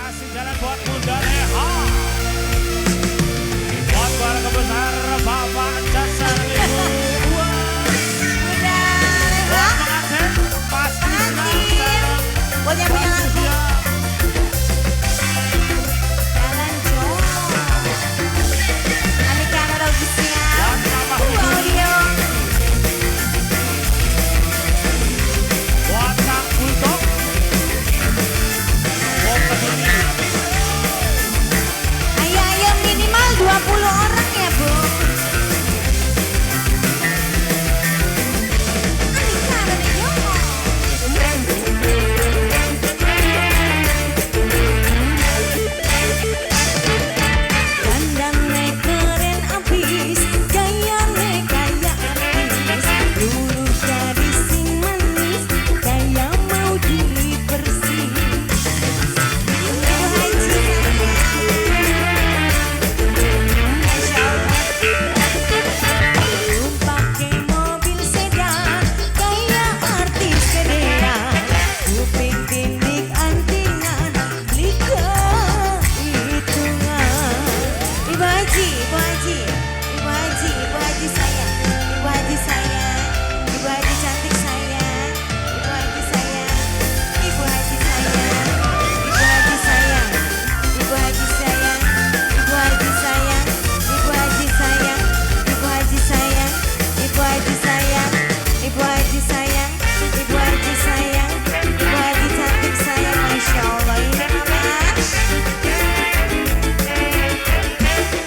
Kasih jalan buat Bunda Leha. Buat keluarga besar Bapak Jasar Ibu Uas. Bunda Leha. Buat pengantin pasti senang. Buat yang punya lagu. Jalan Jong. Amikan Rogisnya. Buat Mama Audio. Buat Kang Bultok. Buat Peduli. Ayo minimal 20 orang ya Bu. Amikan Dandangnya keren abis, gayanya kaya artis. Dulu dari sing manis, kayak mau dipersis. Ibu Haji belum pakai mobil sedan, kayak artis gedean. Kuping tindik antingan, beli kehitungan. Ibu Haji, Ibu Haji, Ibu Haji, Ibu Haji sayang, Ibu Haji sayang, Ibu Haji cantik sayang, Ibu Haji sayang, Ibu Haji sayang, Ibu Haji sayang, Ibu Haji sayang, Ibu Haji sayang, Ibu Haji sayang, Ibu Haji sayang, Ibu Haji sayang, Ibu Haji sayang, Ibu Haji sayang, Ibu Haji cantik sayang, Masya Allah ini mama.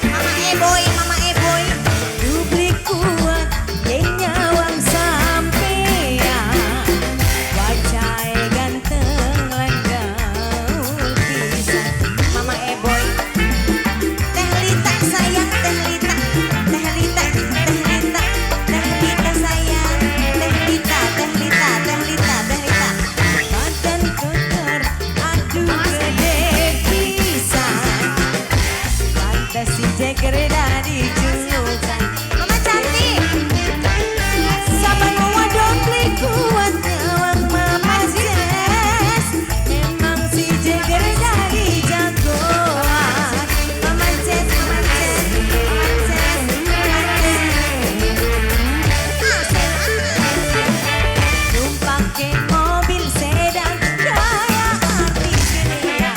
Mama Eboy, Mama Eboy, dublik kuat, yang nyawang sampean. Wajah ganteng langgaul pisan. Mama Eboy, Teh Lita sayang, Teh Lita, Teh Lita, Teh Lita, Teh Lita sayang, Teh Lita, Teh Lita, Teh Lita, Teh Lita. Badan keker, aduh gede pisan. Pantas si Jagger dari julukan Mama cantik. Saban wadon beli kuat nyawang Mama Jess. Memang si Jagger dari jagoan. Mama Jess, Mama Jess, Mama Jess, Mama Jess. Numpakin mobil sedan kayak artis gedean.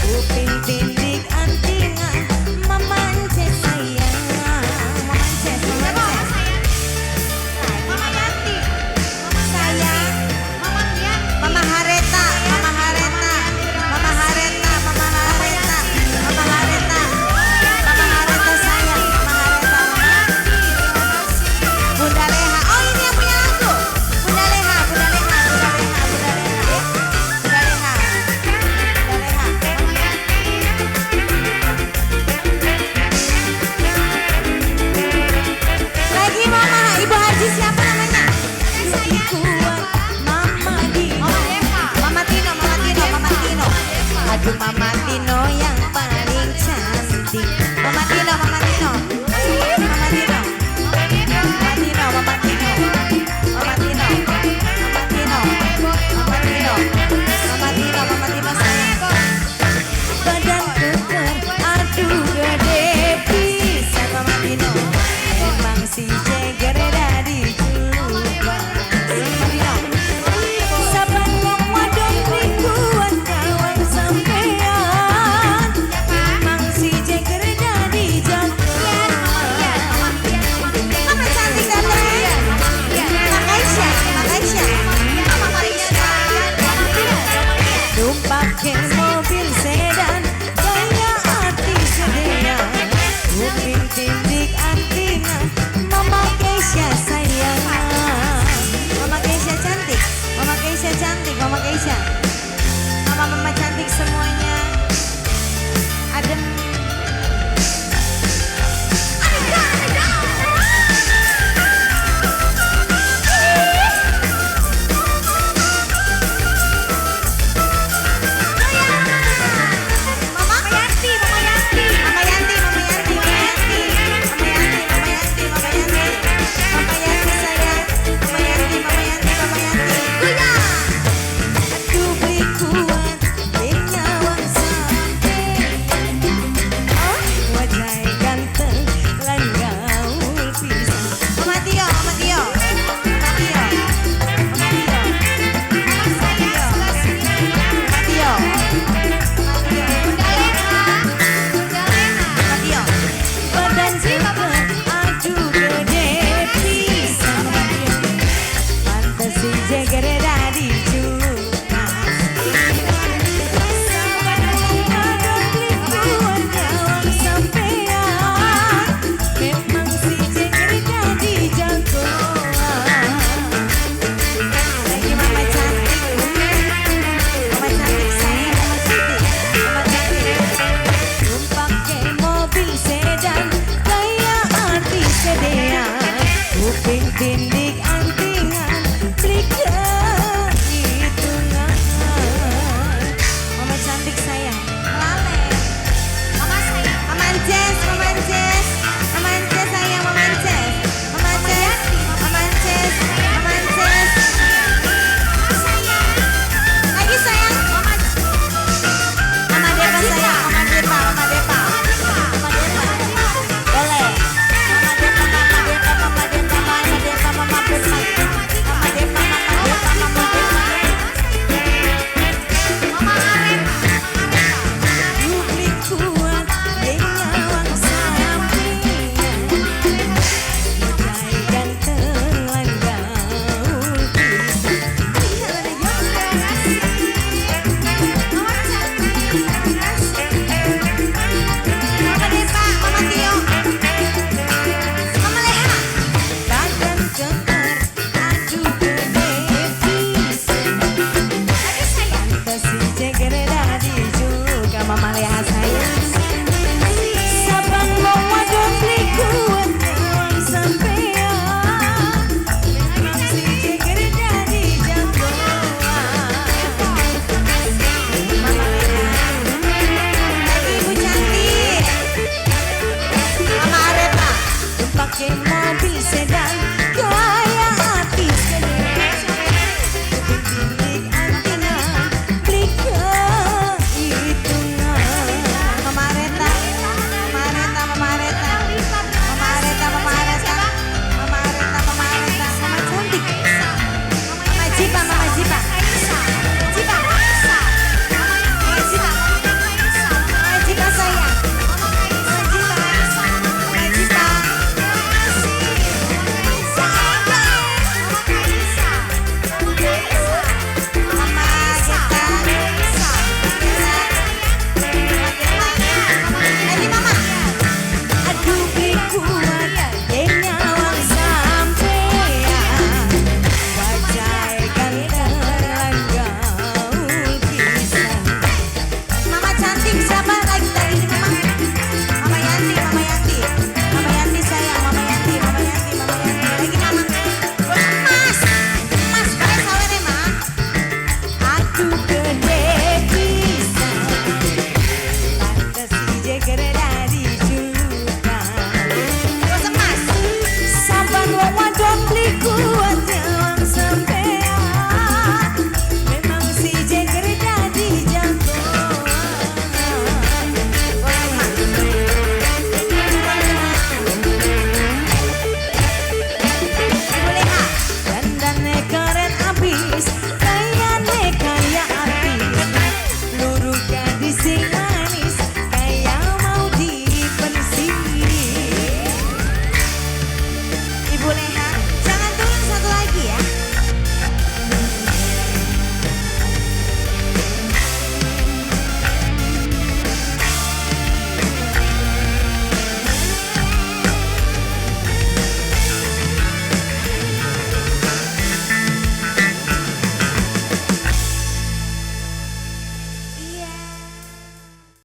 Kuping tindik antingan, Mama Jess sayang, Mama Jess, Mama Jess. Mama Yanti, Mama sayang, Mama Kian, Mama Hareta, Mama Hareta, Mama Hareta, Mama Hareta, Mama Hareta, Mama Hareta sayang, Mama Hareta, Bunda Leha. Oh ini yang punya lagu. Bunda Leha, Bunda Leha, Bunda Leha, Bunda Leha, Bunda Leha, Bunda Leha. Lagi Mama, Ibu Haji siapa namanya? Kuat, Mama Dino. Mama Tino, Mama Tino, Mama Tino. Aduh Mama Tino yang paling cantik. Mama Tino, Mama Tino. Mama Tino. Mama Tino, Mama Tino. Mama Tino. Mama Tino. Mama Tino. Mama Tino, Mama Tino sayang. Badan keker, aduh gede pisan Mama Tino. Emang si Jagger dari julukan. Mama Tino. Saban wong wadon beli kuat kawan sampean. Emang si Jagger dari jagoan. Mama cantik datang. Makasih, makasih. Numpakin mobil sedan kayak artis gedean. Kuping tindik antingan, Mama Keisha sayang. Mama Keisha cantik, Mama Keisha cantik, Mama Keisha. Mama cantik.